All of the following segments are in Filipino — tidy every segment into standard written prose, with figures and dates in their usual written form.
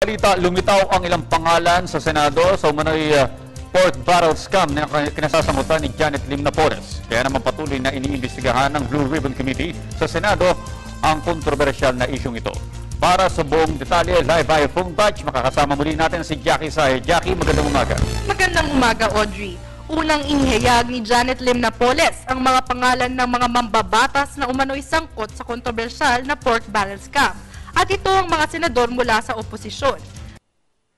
balita, lumitaw ang ilang pangalan sa Senado sa umano'y pork barrel scam na kinasasamutan ni Janet Lim Napoles. Kaya naman patuloy na iniimbestigahan ng Blue Ribbon Committee sa Senado ang kontrobersyal na isyong ito. Para sa buong detalye, live via phone batch, makakasama muli natin si Jackie Say. Jackie, magandang umaga. Magandang umaga, Audrey. Unang inihayag ni Janet Lim Napoles ang mga pangalan ng mga mambabatas na umano'y sangkot sa kontrobersyal na pork barrel scam. At ito ang mga senador mula sa oposisyon.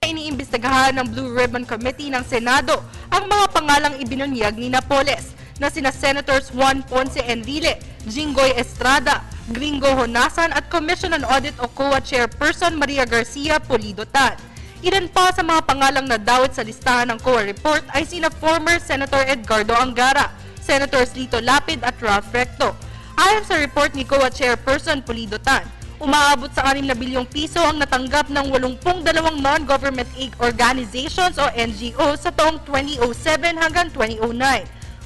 Iniimbestigahan ng Blue Ribbon Committee ng Senado ang mga pangalang ibinunyag ni Napoles na sina Senators Juan Ponce Enrile, Jinggoy Estrada, Gringo Honasan at Commission on Audit o COA Chairperson Maria Garcia Pulido-Tan. Ilan pa sa mga pangalang nadawit sa listahan ng COA report ay sina former Senator Edgardo Angara, Senators Lito Lapid at Ralph Recto. Ayon sa report ni COA Chairperson Pulido-Tan, umaabot sa 6 na bilyong piso ang natanggap ng 82 non-government aid organizations o NGOs sa taong 2007 hanggang 2009,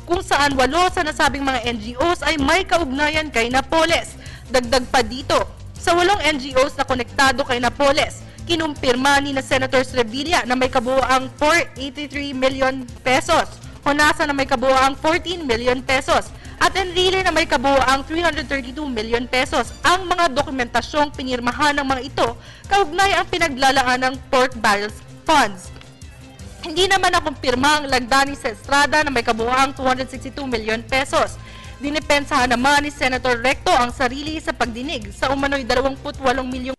kung saan 8 sa nasabing mga NGOs ay may kaugnayan kay Napoles. Dagdag pa dito, sa 8 NGOs na konektado kay Napoles, kinumpirma ni na Senators Revilla na may kabuoang 483 million pesos, Honasa na may kabuoang 14 million pesos, at Enrile na may kabuoang 332 million pesos ang mga dokumentasyong pinirmahan ng mga ito kaugnay ang pinaglalaan ng pork barrels funds. Hindi naman nakumpirma ang lagda ni Estrada na may kabuoang 262 million pesos. Dinipensahan naman ni Senator Recto ang sarili sa pagdinig sa umano'y 28 milyong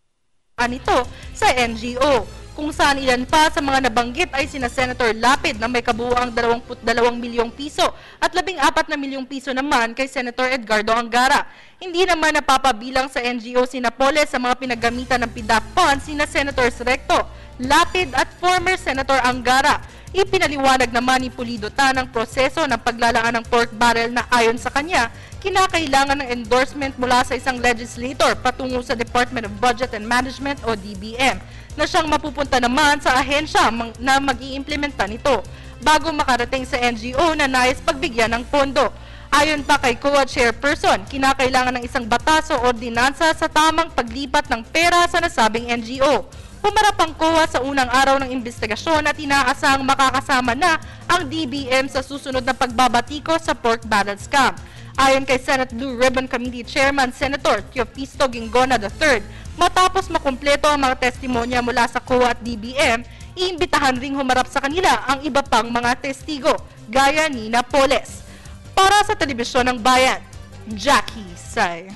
nito sa NGO, kung saan ilan pa sa mga nabanggit ay sina Senator Lapid na may kabuoang 22 milyong piso at 14 na milyong piso naman kay Senator Edgardo Angara. Hindi naman napapabilang sa NGO si Napoles sa mga pinagamitan ng PDAP funds sina Senators Recto, Lapid at former Senator Angara. Ipinaliwanag naman ni Pulido-Tan ang proseso ng paglalaan ng pork barrel na ayon sa kanya, kinakailangan ng endorsement mula sa isang legislator patungo sa Department of Budget and Management o DBM, na siyang mapupunta naman sa ahensya na mag-iimplementa nito bago makarating sa NGO na nais pagbigyan ng pondo. Ayon pa kay COA Chairperson, kinakailangan ng isang batas o ordinansa sa tamang paglipat ng pera sa nasabing NGO. Pumarap ang COA sa unang araw ng investigasyon at inaasahang makakasama na ang DBM sa susunod na pagbabatiko sa pork barrel scam. Ayon kay Senate Blue Ribbon Committee Chairman Senator Teofisto Gingona III, matapos makumpleto ang mga testimonya mula sa COA at DBM, iimbitahan ring humarap sa kanila ang iba pang mga testigo, gaya ni Napoles. Para sa Telebisyon ng Bayan, Jackie Say.